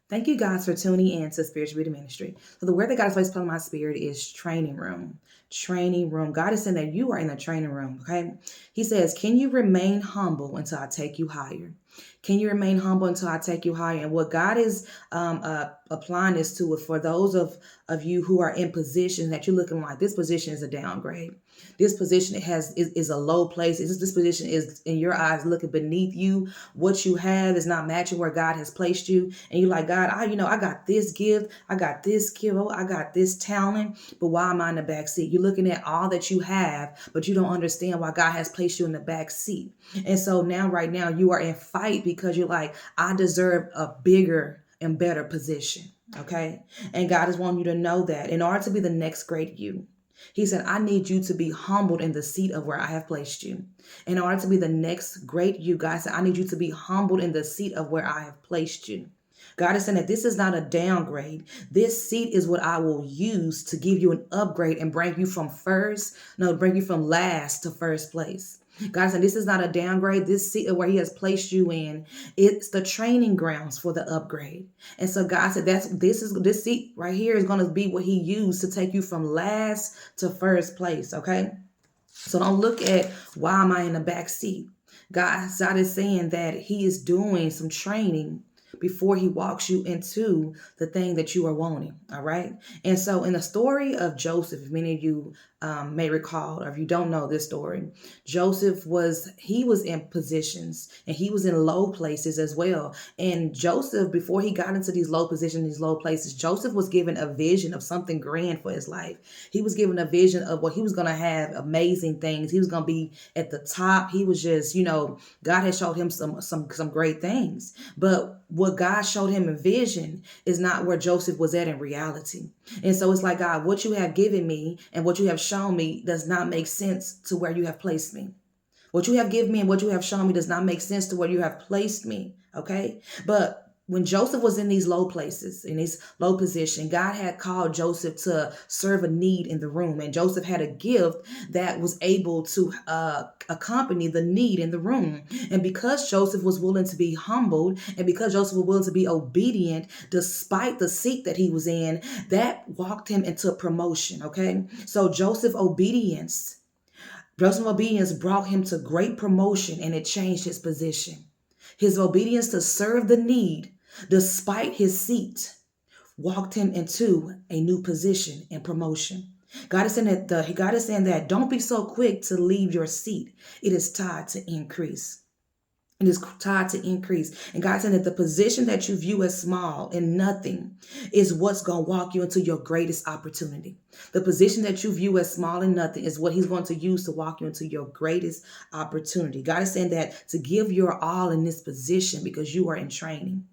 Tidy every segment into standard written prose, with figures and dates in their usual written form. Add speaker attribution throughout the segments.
Speaker 1: Thank you guys for tuning in to Spiritual Beauty Ministry. So the word that God has placed upon my spirit is training room. Training room. God is saying that you are in the training room. Okay. He says, can you remain humble until I take you higher? Can you remain humble until I take you higher? And what God is applying this to for those of you who are in position that you're looking like this position is a downgrade. This position is a low place. This position is in your eyes looking beneath you. What you have is not matching where God has placed you. And you're like, God, I got this gift. I got this skill. I got this talent. But why am I in the back seat? You're looking at all that you have, but you don't understand why God has placed you in the back seat. And so now, right now, you are in fight because you're like, I deserve a bigger and better position. Okay. And God is wanting you to know that in order to be the next great you, he said, I need you to be humbled in the seat of where I have placed you. In order to be the next great you, God said, I need you to be humbled in the seat of where I have placed you. God is saying that this is not a downgrade. This seat is what I will use to give you an upgrade and bring you from last to first place. God said, this is not a downgrade. This seat where he has placed you in, it's the training grounds for the upgrade. And so God said, this seat right here is going to be what he used to take you from last to first place. Okay. So don't look at why am I in the back seat. God is saying that he is doing some training before he walks you into the thing that you are wanting. All right. And so in the story of Joseph, if many of you may recall, or if you don't know this story, he was in positions and he was in low places as well. And Joseph, before he got into these low positions, these low places, Joseph was given a vision of something grand for his life. He was given a vision of what he was going to have amazing things. He was going to be at the top. He was just, God had showed him some great things. But what God showed him in vision is not where Joseph was at in reality. And so it's like, God, what you have given me and what you have shown me does not make sense to where you have placed me. What you have given me and what you have shown me does not make sense to where you have placed me. Okay. But when Joseph was in these low places, in his low position, God had called Joseph to serve a need in the room. And Joseph had a gift that was able to accompany the need in the room. And because Joseph was willing to be humbled and because Joseph was willing to be obedient, despite the seat that he was in, that walked him into promotion. Okay. So Joseph's obedience brought him to great promotion and it changed his position. His obedience to serve the need, despite his seat, walked him into a new position and promotion. God is saying that don't be so quick to leave your seat. It is tied to increase. It is tied to increase. And God said that the position that you view as small and nothing is what's going to walk you into your greatest opportunity. The position that you view as small and nothing is what he's going to use to walk you into your greatest opportunity. God is saying that to give your all in this position because you are in training.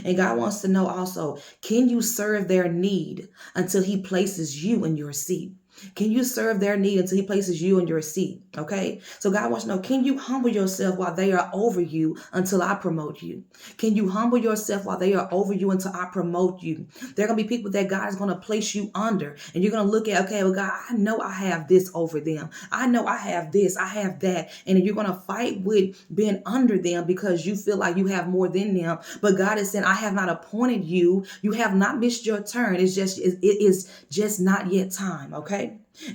Speaker 1: And God wants to know also, can you serve their need until he places you in your seat? Can you serve their need until he places you in your seat? Okay. So God wants to know, can you humble yourself while they are over you until I promote you? Can you humble yourself while they are over you until I promote you? There are going to be people that God is going to place you under and you're going to look at, okay, well, God, I know I have this over them. I know I have this, I have that. And you're going to fight with being under them because you feel like you have more than them. But God is saying, I have not appointed you. You have not missed your turn. It is just not yet time. Okay.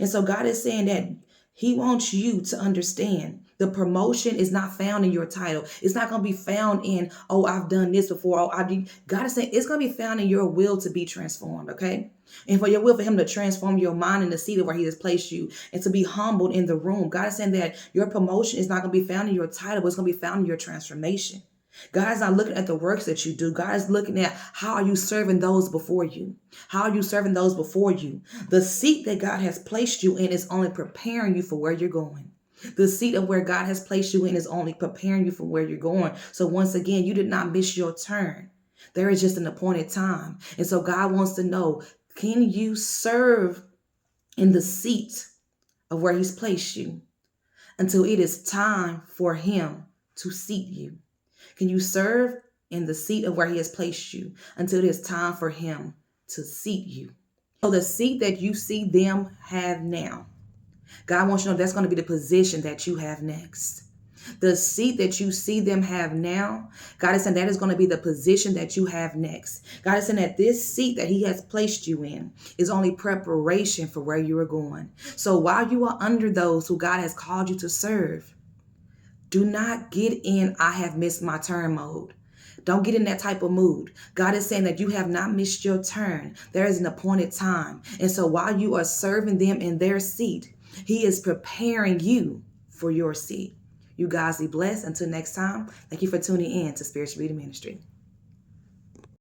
Speaker 1: And so God is saying that he wants you to understand the promotion is not found in your title. It's not going to be found in, oh, I've done this before. Oh, I did. God is saying it's going to be found in your will to be transformed. Okay. And for your will for him to transform your mind in the seat of where he has placed you and to be humbled in the room. God is saying that your promotion is not going to be found in your title, but it's going to be found in your transformation. God is not looking at the works that you do. God is looking at how are you serving those before you? How are you serving those before you? The seat that God has placed you in is only preparing you for where you're going. The seat of where God has placed you in is only preparing you for where you're going. So once again, you did not miss your turn. There is just an appointed time. And so God wants to know, can you serve in the seat of where he's placed you until it is time for him to seat you? Can you serve in the seat of where he has placed you until it is time for him to seat you? So the seat that you see them have now, God wants you to know that's going to be the position that you have next. The seat that you see them have now, God is saying that is going to be the position that you have next. God is saying that this seat that he has placed you in is only preparation for where you are going. So while you are under those who God has called you to serve, do not get in I have missed my turn mode. Don't get in that type of mood. God is saying that you have not missed your turn. There is an appointed time. And so while you are serving them in their seat, he is preparing you for your seat. You guys be blessed. Until next time, thank you for tuning in to Spiritual Beauty Ministry.